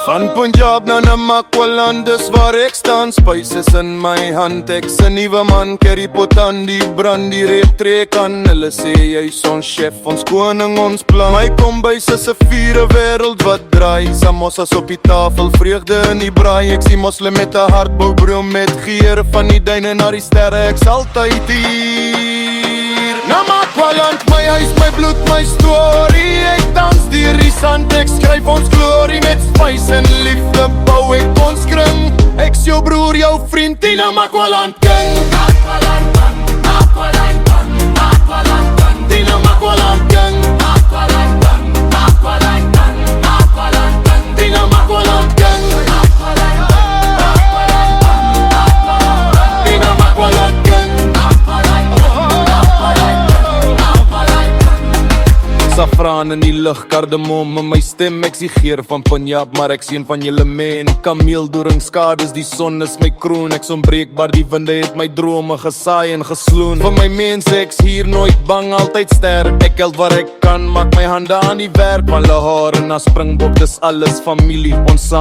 Van Punjab na Namakwaland, dis waar ek staan. Spices in my hand, ek's 'n nuwe man. Curry pot aan die brand, die reep trek aan. Hulle sê jy's ons chef, ons koning, ons plan. My kombuis is 'n vure wêreld wat draai. Samosas op die tafel, vreugde in die braai. Ek sien moslim met 'n hart, boubroom met geure. Van die duine na die sterre, ek's altyd hier. Namakwaland, my huis, my bloed, my storie. Ek dans deur die sand, ek skryf ons glorie. Met spice en liefde bou ek ons kring. Ek's jou broer, jou vriend, die Namakwaland king. Namakwaland king, Namakwaland king, Namakwaland king, die Namakwaland king. Namakwaland king, Namakwaland king, Namakwaland king, die Namakwaland king. Namakwaland king, Namakwaland king, die Namakwaland king. Safraan in die lug, kardemom in my stem. Ek sien geur van Punjab, maar ek sien van julle men. Kameeldoring skades, die son is my kroon. Ek's onbreekbaar, die winde het my drome gesaai en gesloon. Vir my mense, ek's hier nooit bang, altyd sterk. Ek help waar ek kan, maak my hande aan die werk. Van Lahore na Springbok, dis alles familie, ons saam.